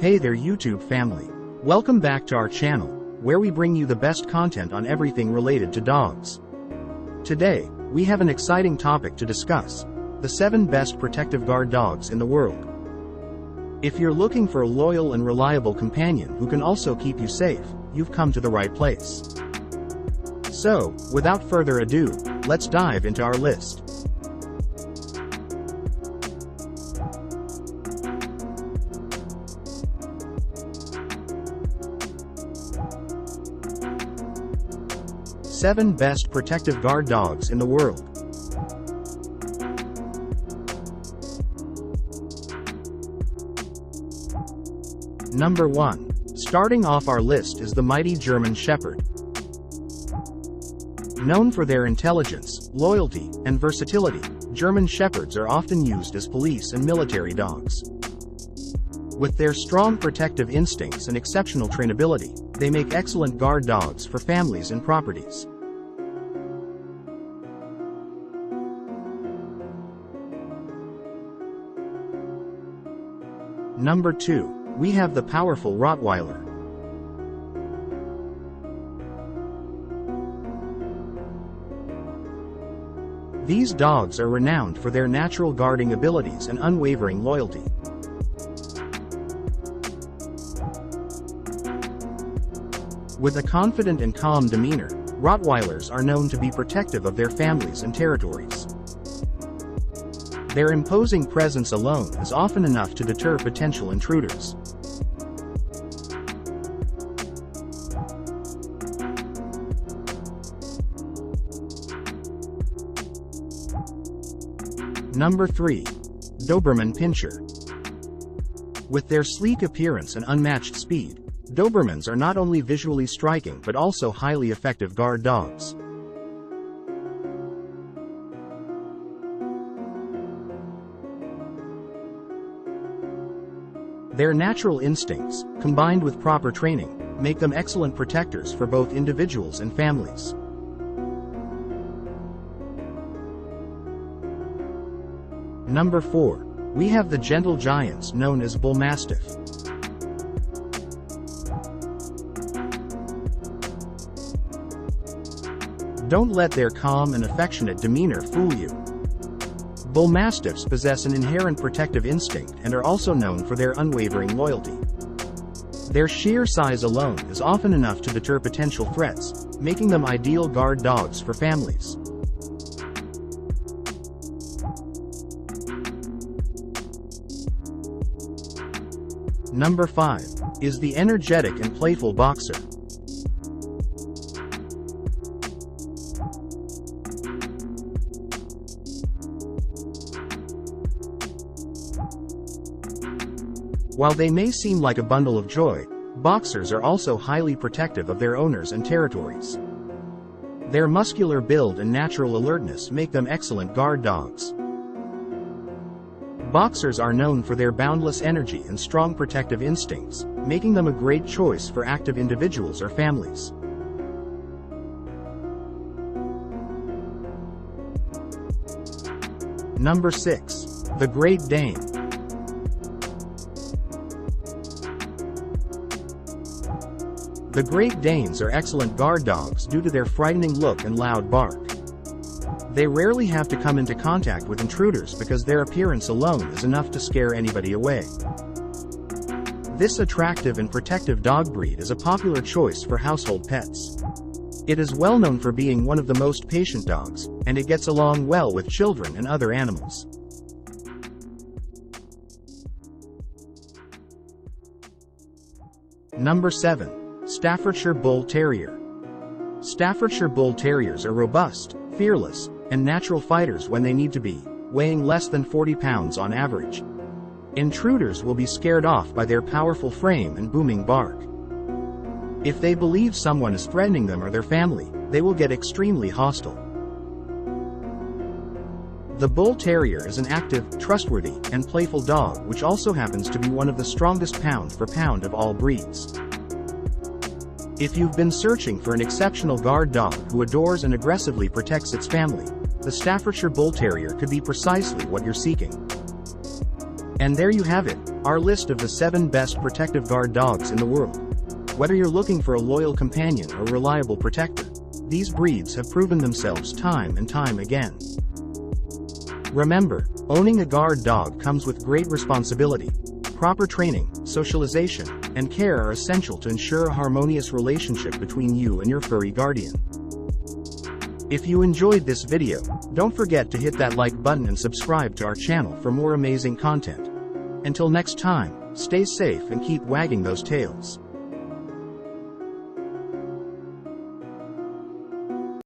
Hey there YouTube family. Welcome back to our channel, where we bring you the best content on everything related to dogs. Today, we have an exciting topic to discuss: the 7 best protective guard dogs in the world. If you're looking for a loyal and reliable companion who can also keep you safe, you've come to the right place. So, without further ado, let's dive into our list. Seven best protective guard dogs in the world. Number 1. Starting off our list is the mighty German Shepherd. Known for their intelligence, loyalty, and versatility, German Shepherds are often used as police and military dogs. With their strong protective instincts and exceptional trainability, they make excellent guard dogs for families and properties. Number 2. We have the powerful Rottweiler. These dogs are renowned for their natural guarding abilities and unwavering loyalty. With a confident and calm demeanor, Rottweilers are known to be protective of their families and territories. Their imposing presence alone is often enough to deter potential intruders. Number 3. Doberman Pincher. With their sleek appearance and unmatched speed, Dobermans are not only visually striking but also highly effective guard dogs. Their natural instincts, combined with proper training, make them excellent protectors for both individuals and families. Number 4. We have the gentle giants known as Bullmastiff. Don't let their calm and affectionate demeanor fool you. Bullmastiffs possess an inherent protective instinct and are also known for their unwavering loyalty. Their sheer size alone is often enough to deter potential threats, making them ideal guard dogs for families. Number 5 is the energetic and playful Boxer. While they may seem like a bundle of joy, Boxers are also highly protective of their owners and territories. Their muscular build and natural alertness make them excellent guard dogs. Boxers are known for their boundless energy and strong protective instincts, making them a great choice for active individuals or families. Number 6. The Great Dane. The Great Danes are excellent guard dogs due to their frightening look and loud bark. They rarely have to come into contact with intruders because their appearance alone is enough to scare anybody away. This attractive and protective dog breed is a popular choice for household pets. It is well known for being one of the most patient dogs, and it gets along well with children and other animals. Number 7. Staffordshire Bull Terrier. Staffordshire Bull Terriers are robust, fearless, and natural fighters when they need to be, weighing less than 40 pounds on average. Intruders will be scared off by their powerful frame and booming bark. If they believe someone is threatening them or their family, they will get extremely hostile. The Bull Terrier is an active, trustworthy, and playful dog which also happens to be one of the strongest pound for pound of all breeds. If you've been searching for an exceptional guard dog who adores and aggressively protects its family, the Staffordshire Bull Terrier could be precisely what you're seeking. And there you have it, our list of the 7 best protective guard dogs in the world. Whether you're looking for a loyal companion or reliable protector, these breeds have proven themselves time and time again. Remember, owning a guard dog comes with great responsibility. Proper training, socialization, and care are essential to ensure a harmonious relationship between you and your furry guardian. If you enjoyed this video, don't forget to hit that like button and subscribe to our channel for more amazing content. Until next time, stay safe and keep wagging those tails.